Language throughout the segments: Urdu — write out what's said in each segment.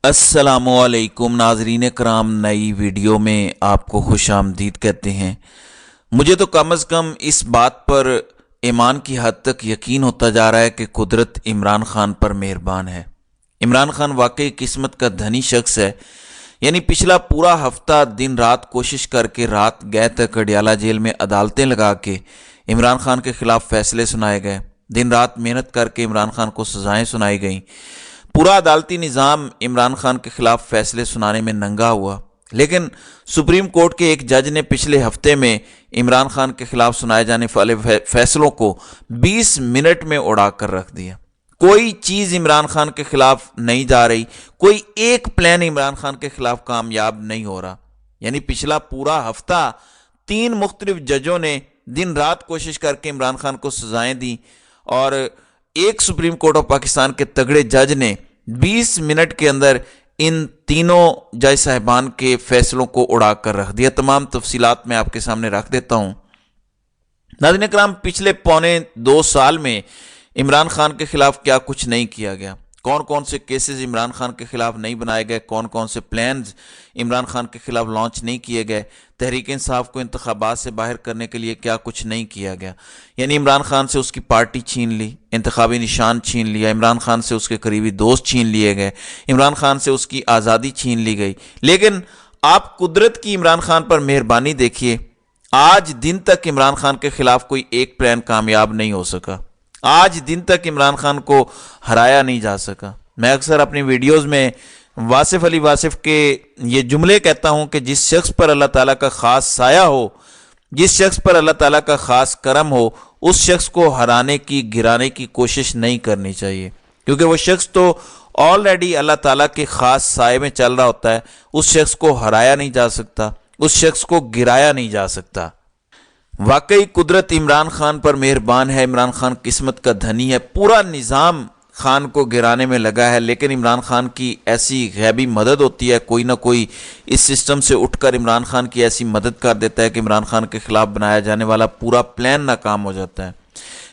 السلام علیکم ناظرین کرام، نئی ویڈیو میں آپ کو خوش آمدید کہتے ہیں۔ مجھے تو کم از کم اس بات پر ایمان کی حد تک یقین ہوتا جا رہا ہے کہ قدرت عمران خان پر مہربان ہے۔ عمران خان واقعی قسمت کا دھنی شخص ہے۔ یعنی پچھلا پورا ہفتہ دن رات کوشش کر کے رات گئے تک اڈیالہ جیل میں عدالتیں لگا کے عمران خان کے خلاف فیصلے سنائے گئے، دن رات محنت کر کے عمران خان کو سزائیں سنائی گئیں، پورا عدالتی نظام عمران خان کے خلاف فیصلے سنانے میں ننگا ہوا۔ لیکن سپریم کورٹ کے ایک جج نے پچھلے ہفتے میں عمران خان کے خلاف سنائے جانے والے فیصلوں کو 20 منٹ میں اڑا کر رکھ دیا۔ کوئی چیز عمران خان کے خلاف نہیں جا رہی، کوئی ایک پلان عمران خان کے خلاف کامیاب نہیں ہو رہا۔ یعنی پچھلا پورا ہفتہ 3 مختلف ججوں نے دن رات کوشش کر کے عمران خان کو سزائیں دیں، اور ایک سپریم کورٹ آف پاکستان کے تگڑے جج نے 20 منٹ کے اندر ان تینوں جج صاحبان کے فیصلوں کو اڑا کر رکھ دیا۔ تمام تفصیلات میں آپ کے سامنے رکھ دیتا ہوں۔ ناظرین کرام، پچھلے پونے 2 سال میں عمران خان کے خلاف کیا کچھ نہیں کیا گیا، کون کون سے کیسز عمران خان کے خلاف نہیں بنائے گئے، کون کون سے پلانز عمران خان کے خلاف لانچ نہیں کیے گئے، تحریک انصاف کو انتخابات سے باہر کرنے کے لیے کیا کچھ نہیں کیا گیا۔ یعنی عمران خان سے اس کی پارٹی چھین لی، انتخابی نشان چھین لیا، عمران خان سے اس کے قریبی دوست چھین لیے گئے، عمران خان سے اس کی آزادی چھین لی گئی۔ لیکن آپ قدرت کی عمران خان پر مہربانی دیکھیے، آج دن تک عمران خان کے خلاف کوئی ایک پلان کامیاب نہیں ہو سکا، آج دن تک عمران خان کو ہرایا نہیں جا سکا۔ میں اکثر اپنی ویڈیوز میں واصف علی واصف کے یہ جملے کہتا ہوں کہ جس شخص پر اللہ تعالیٰ کا خاص سایہ ہو، جس شخص پر اللہ تعالیٰ کا خاص کرم ہو، اس شخص کو ہرانے کی، گرانے کی کوشش نہیں کرنی چاہیے، کیونکہ وہ شخص تو آلریڈی اللہ تعالیٰ کے خاص سائے میں چل رہا ہوتا ہے۔ اس شخص کو ہرایا نہیں جا سکتا، اس شخص کو گرایا نہیں جا سکتا۔ واقعی قدرت عمران خان پر مہربان ہے، عمران خان قسمت کا دھنی ہے، پورا نظام خان کو گرانے میں لگا ہے، لیکن عمران خان کی ایسی غیبی مدد ہوتی ہے، کوئی نہ کوئی اس سسٹم سے اٹھ کر عمران خان کی ایسی مدد کر دیتا ہے کہ عمران خان کے خلاف بنایا جانے والا پورا پلان ناکام ہو جاتا ہے۔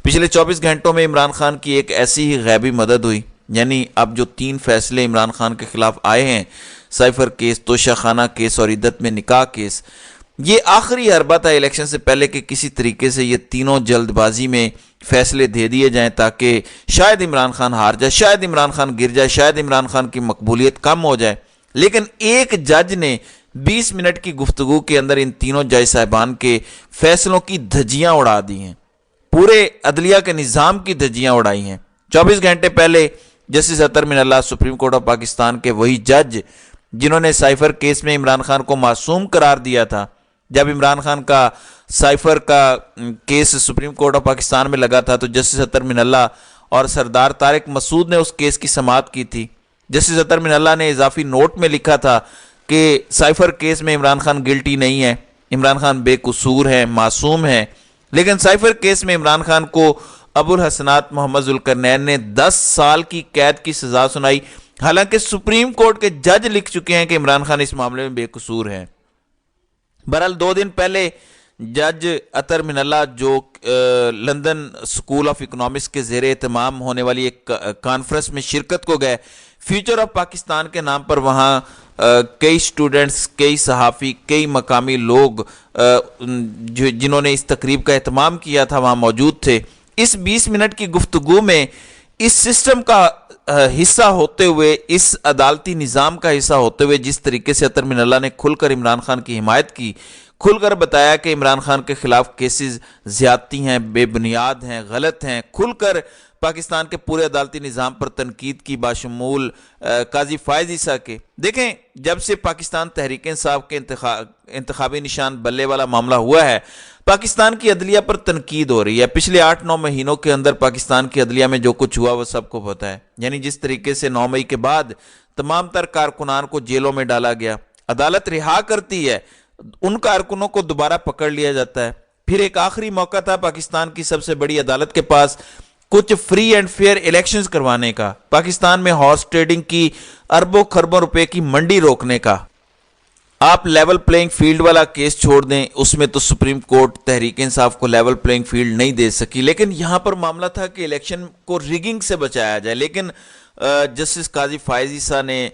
پچھلے 24 گھنٹوں میں عمران خان کی ایک ایسی ہی غیبی مدد ہوئی۔ یعنی اب جو 3 فیصلے عمران خان کے خلاف آئے ہیں، سائفر کیس، توشہ خانہ کیس اور عدت میں نکاح کیس، یہ آخری حربہ تھا الیکشن سے پہلے کہ کسی طریقے سے یہ تینوں جلد بازی میں فیصلے دے دیے جائیں تاکہ شاید عمران خان ہار جائے، شاید عمران خان گر جائے، شاید عمران خان کی مقبولیت کم ہو جائے۔ لیکن ایک جج نے 20 منٹ کی گفتگو کے اندر ان تینوں جج صاحبان کے فیصلوں کی دھجیاں اڑا دی ہیں، پورے عدلیہ کے نظام کی دھجیاں اڑائی ہیں۔ 24 گھنٹے پہلے جسٹس اطہر من اللہ سپریم کورٹ آف پاکستان کے وہی جج جنہوں نے سائفر کیس میں عمران خان کو معصوم قرار دیا تھا، جب عمران خان کا سائفر کا case supreme court of Pakistan میں لگا تھا تو جسٹس اطہر من اللہ اور سردار طارق مسعود نے اس کیس کی سماعت کی تھی۔ جسٹس اطہر من اللہ نے اضافی نوٹ میں لکھا تھا کہ سائفر کیس میں عمران خان گلٹی نہیں ہے، عمران خان بے قصور ہے، معصوم ہے۔ لیکن سائفر کیس میں عمران خان کو ابو الحسنات محمد ذوالقرنین نے 10 سال کی قید کی سزا سنائی، حالانکہ سپریم کورٹ کے جج لکھ چکے ہیں کہ عمران خان اس معاملے میں بے قصور ہے۔ بہرحال 2 دن پہلے جج اطہر من اللہ جو لندن اسکول آف اکنامکس کے زیر اہتمام ہونے والی ایک کانفرنس میں شرکت کو گئے، فیوچر آف پاکستان کے نام پر وہاں کئی سٹوڈنٹس، کئی صحافی، کئی مقامی لوگ جنہوں نے اس تقریب کا اہتمام کیا تھا وہاں موجود تھے۔ اس 20 منٹ کی گفتگو میں اس سسٹم کا حصہ ہوتے ہوئے، اس عدالتی نظام کا حصہ ہوتے ہوئے جس طریقے سے اطہر من اللہ نے کھل کر عمران خان کی حمایت کی، کھل کر بتایا کہ عمران خان کے خلاف کیسز زیادتی ہیں، بے بنیاد ہیں، غلط ہیں، کھل کر پاکستان کے پورے عدالتی نظام پر تنقید کی، باشمول قاضی فائز عیسیٰ کے۔ دیکھیں، جب سے پاکستان تحریک انصاف کے انتخابی نشان بلے والا معاملہ ہوا ہے، پاکستان کی عدلیہ پر تنقید ہو رہی ہے۔ پچھلے 8-9 مہینوں کے اندر پاکستان کی عدلیہ میں جو کچھ ہوا وہ سب کو پتہ ہے۔ یعنی جس طریقے سے 9 مئی کے بعد تمام تر کارکنان کو جیلوں میں ڈالا گیا، عدالت رہا کرتی ہے، ان کارکنوں کو دوبارہ پکڑ لیا جاتا ہے۔ پھر ایک آخری موقع تھا پاکستان کی سب سے بڑی عدالت کے پاس کچھ فری اینڈ فیئر الیکشنز کروانے کا، پاکستان میں ہارس ٹریڈنگ کی اربوں خربوں روپے کی منڈی روکنے کا۔ آپ لیول پلینگ فیلڈ والا کیس چھوڑ دیں، اس میں تو سپریم کورٹ تحریک انصاف کو لیول پلینگ فیلڈ نہیں دے سکی، لیکن یہاں پر معاملہ تھا کہ الیکشن کو ریگنگ سے بچایا جائے۔ لیکن جسٹس قاضی فائز عیسیٰ نے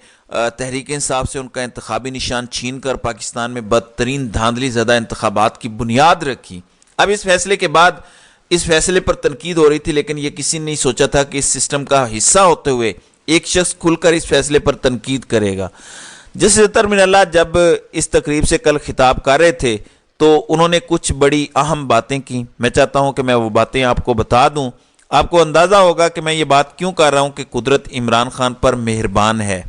تحریک انصاف سے ان کا انتخابی نشان چھین کر پاکستان میں بدترین دھاندلی زدہ انتخابات کی بنیاد رکھی۔ اب اس فیصلے کے بعد اس فیصلے پر تنقید ہو رہی تھی، لیکن یہ کسی نے نہیں سوچا تھا کہ اس سسٹم کا حصہ ہوتے ہوئے ایک شخص کھل کر اس فیصلے پر تنقید کرے گا۔ جسٹس اطہر من اللہ جب اس تقریب سے کل خطاب کر رہے تھے تو انہوں نے کچھ بڑی اہم باتیں کی۔ میں چاہتا ہوں کہ میں وہ باتیں آپ کو بتا دوں، آپ کو اندازہ ہوگا کہ میں یہ بات کیوں کر رہا ہوں کہ قدرت عمران خان پر مہربان ہے۔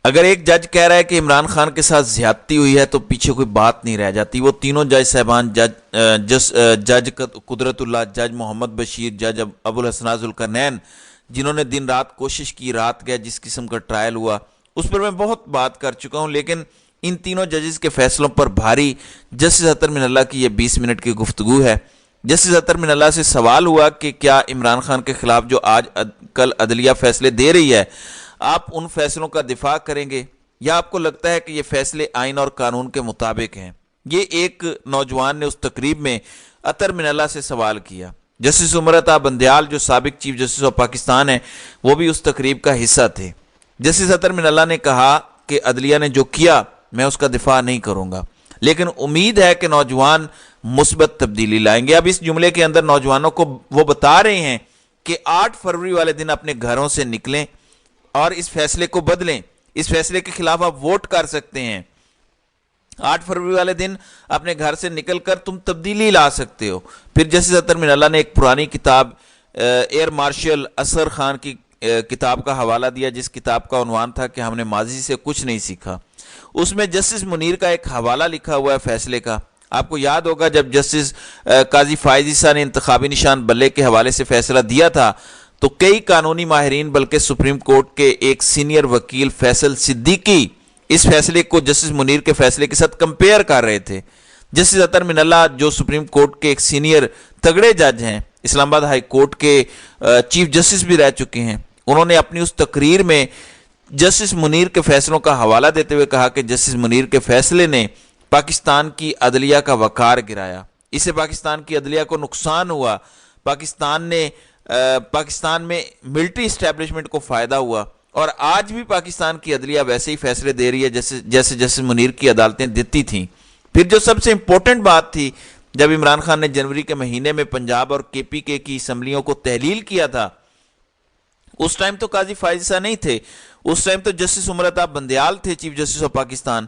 اگر ایک جج کہہ رہا ہے کہ عمران خان کے ساتھ زیادتی ہوئی ہے تو پیچھے کوئی بات نہیں رہ جاتی۔ وہ تینوں جج صاحبان، جج قدرت اللہ، جج محمد بشیر، جج ابو الحسن ذوالقرنین، جنہوں نے دن رات کوشش کی، رات گئے جس قسم کا ٹرائل ہوا اس پر میں بہت بات کر چکا ہوں، لیکن ان تینوں ججز کے فیصلوں پر بھاری جسٹس اطہر من اللہ کی یہ 20 منٹ کی گفتگو ہے۔ جسٹس اطہر من اللہ سے سوال ہوا کہ کیا عمران خان کے خلاف جو کل عدلیہ فیصلے دے رہی ہے، آپ ان فیصلوں کا دفاع کریں گے یا آپ کو لگتا ہے کہ یہ فیصلے آئین اور قانون کے مطابق ہیں؟ یہ ایک نوجوان نے اس تقریب میں اطہر من اللہ سے سوال کیا۔ جسٹس عمر عطا بندیال جو سابق چیف جسٹس آف پاکستان ہیں، وہ بھی اس تقریب کا حصہ تھے۔ جسٹس اطہر من اللہ نے کہا کہ عدلیہ نے جو کیا میں اس کا دفاع نہیں کروں گا، لیکن امید ہے کہ نوجوان مثبت تبدیلی لائیں گے۔ اب اس جملے کے اندر نوجوانوں کو وہ بتا رہے ہیں کہ 8 فروری والے دن اپنے گھروں سے نکلیں اور اس فیصلے کو بدلیں۔ اس فیصلے کے خلاف آپ ووٹ کر سکتے ہیں۔ 8 فروری والے دن اپنے گھر سے نکل کر تم تبدیلی لا سکتے ہو۔ پھر جسٹس اطہر من اللہ نے ایک پرانی کتاب ایئر مارشل اصغر خان کی کتاب کا حوالہ دیا، جس کتاب کا عنوان تھا کہ ہم نے ماضی سے کچھ نہیں سیکھا۔ اس میں جسٹس منیر کا ایک حوالہ لکھا ہوا ہے فیصلے کا۔ آپ کو یاد ہوگا جب جسٹس قاضی فائز عیسیٰ نے انتخابی نشان بلے کے حوالے سے فیصلہ دیا تھا تو کئی قانونی ماہرین بلکہ سپریم کورٹ کے ایک سینئر وکیل فیصل صدیقی اس فیصلے کو جسٹس منیر کے فیصلے کے ساتھ کمپیئر کر رہے تھے۔ جسٹس اطہر من اللہ جو سپریم کورٹ کے ایک سینئر تگڑے جج ہیں، اسلام آباد ہائی کورٹ کے چیف جسٹس بھی رہ چکے ہیں، انہوں نے اپنی اس تقریر میں جسٹس منیر کے فیصلوں کا حوالہ دیتے ہوئے کہا کہ جسٹس منیر کے فیصلے نے پاکستان کی عدلیہ کا وقار گرایا، اس سے پاکستان کی عدلیہ کو نقصان ہوا، پاکستان میں ملٹری اسٹیبلشمنٹ کو فائدہ ہوا، اور آج بھی پاکستان کی عدلیہ ویسے ہی فیصلے دے رہی ہے جیسے جسٹس منیر کی عدالتیں دیتی تھیں۔ پھر جو سب سے امپورٹنٹ بات تھی، جب عمران خان نے جنوری کے مہینے میں پنجاب اور کے پی کے کی اسمبلیوں کو تحلیل کیا تھا، اس ٹائم تو قاضی فائز عیسیٰ نہیں تھے، اس ٹائم تو جسٹس عمر عطا بندیال تھے چیف جسٹس آف پاکستان۔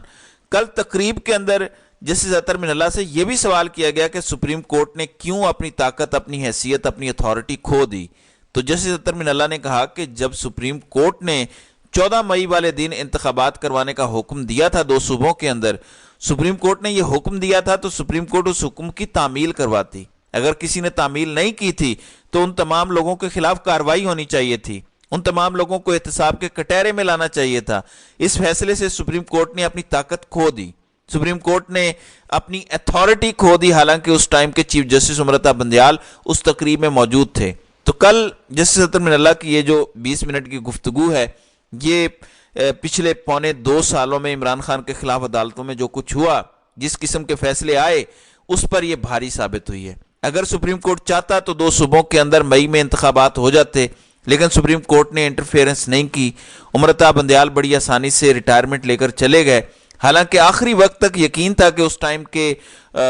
کل تقریب کے اندر جسٹس اطہر من اللہ سے یہ بھی سوال کیا گیا کہ سپریم کورٹ نے کیوں اپنی طاقت، اپنی حیثیت، اپنی اتھارٹی کھو دی، تو جسٹس اطہر من اللہ نے کہا کہ جب سپریم کورٹ نے 14 مئی والے دن انتخابات کروانے کا حکم دیا تھا 2 صوبوں کے اندر، سپریم کورٹ نے یہ حکم دیا تھا تو سپریم کورٹ اس حکم کی تعمیل کرواتی۔ اگر کسی نے تعمیل نہیں کی تھی تو ان تمام لوگوں کے خلاف کارروائی ہونی چاہیے تھی، ان تمام لوگوں کو احتساب کے کٹہرے میں لانا چاہیے تھا۔ اس فیصلے سے سپریم کورٹ نے اپنی طاقت کھو دی، سپریم کورٹ نے اپنی اتھارٹی کھو دی، حالانکہ اس ٹائم کے چیف جسٹس عمر عطا بندیال اس تقریب میں موجود تھے۔ تو کل جسٹس اطہر من اللہ کی یہ جو 20 منٹ کی گفتگو ہے، یہ پچھلے 2.25 سالوں میں عمران خان کے خلاف عدالتوں میں جو کچھ ہوا، جس قسم کے فیصلے آئے، اس پر یہ بھاری ثابت ہوئی ہے۔ اگر سپریم کورٹ چاہتا تو 2 صوبوں کے اندر مئی میں انتخابات ہو جاتے، لیکن سپریم کورٹ نے انٹرفیئرنس نہیں کی۔ عمر عطا بندیال بڑی آسانی سے ریٹائرمنٹ لے کر چلے گئے، حالانکہ آخری وقت تک یقین تھا کہ اس ٹائم کے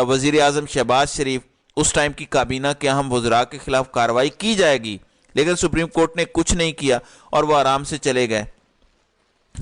وزیر اعظم شہباز شریف، اس ٹائم کی کابینہ کے اہم وزراء کے خلاف کارروائی کی جائے گی، لیکن سپریم کورٹ نے کچھ نہیں کیا اور وہ آرام سے چلے گئے۔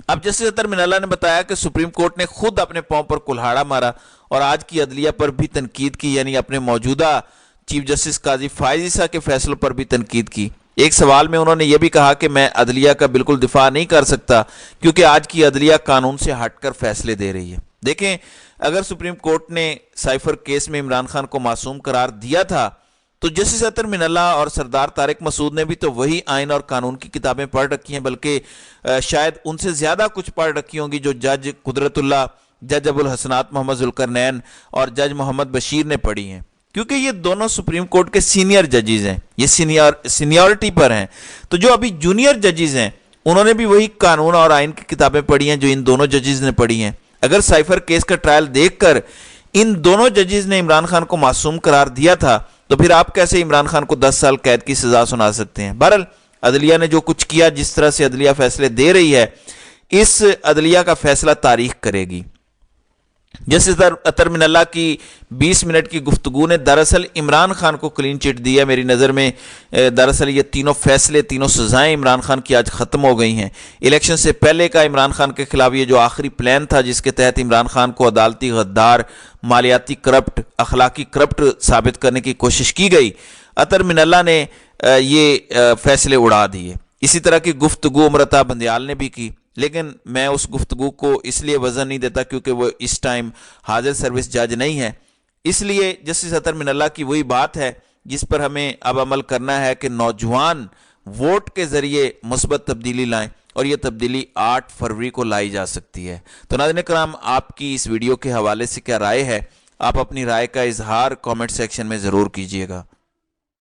اب جسٹس اطہر من اللہ نے بتایا کہ سپریم کورٹ نے خود اپنے پاؤں پر کلہاڑا مارا اور آج کی عدلیہ پر بھی تنقید کی، یعنی اپنے موجودہ چیف جسٹس قاضی فائز عیسیٰ کے فیصلوں پر بھی تنقید کی۔ ایک سوال میں انہوں نے یہ بھی کہا کہ میں عدلیہ کا بالکل دفاع نہیں کر سکتا کیونکہ آج کی عدلیہ قانون سے ہٹ کر فیصلے دے رہی ہے۔ دیکھیں، اگر سپریم کورٹ نے سائفر کیس میں عمران خان کو معصوم قرار دیا تھا تو جسٹس اطہر من اللہ اور سردار طارق مسعود نے بھی تو وہی آئین اور قانون کی کتابیں پڑھ رکھی ہیں، بلکہ شاید ان سے زیادہ کچھ پڑھ رکھی ہوں گی جو جج قدرت اللہ، جج ابو الحسنات محمد ذوالقرنین اور جج محمد بشیر نے پڑھی ہیں، کیونکہ یہ دونوں سپریم کورٹ کے سینئر ججز ہیں، یہ سینیورٹی پر ہیں۔ تو جو ابھی جونیئر ججز ہیں انہوں نے بھی وہی قانون اور آئین کی کتابیں پڑھی ہیں جو ان دونوں ججز نے پڑھی ہیں۔ اگر سائفر کیس کا ٹرائل دیکھ کر ان دونوں ججز نے عمران خان کو معصوم قرار دیا تھا تو پھر آپ کیسے عمران خان کو 10 سال قید کی سزا سنا سکتے ہیں؟ بہرحال عدلیہ نے جو کچھ کیا، جس طرح سے عدلیہ فیصلے دے رہی ہے، اس عدلیہ کا فیصلہ تاریخ کرے گی۔ جسٹس اطہر من اللہ کی 20 منٹ کی گفتگو نے دراصل عمران خان کو کلین چٹ دیا۔ میری نظر میں دراصل یہ تینوں فیصلے، تینوں سزائیں عمران خان کی آج ختم ہو گئی ہیں۔ الیکشن سے پہلے کا عمران خان کے خلاف یہ جو آخری پلان تھا، جس کے تحت عمران خان کو عدالتی غدار، مالیاتی کرپٹ، اخلاقی کرپٹ ثابت کرنے کی کوشش کی گئی، اطہر من اللہ نے یہ فیصلے اڑا دیے۔ اسی طرح کی گفتگو امرتا بندیال نے بھی کی، لیکن میں اس گفتگو کو اس لیے وزن نہیں دیتا کیونکہ وہ اس ٹائم حاضر سروس جج نہیں ہے۔ اس لیے جسٹس اطہر من اللہ کی وہی بات ہے جس پر ہمیں اب عمل کرنا ہے کہ نوجوان ووٹ کے ذریعے مثبت تبدیلی لائیں، اور یہ تبدیلی 8 فروری کو لائی جا سکتی ہے۔ تو ناظرین کرام، آپ کی اس ویڈیو کے حوالے سے کیا رائے ہے؟ آپ اپنی رائے کا اظہار کامنٹ سیکشن میں ضرور کیجیے گا۔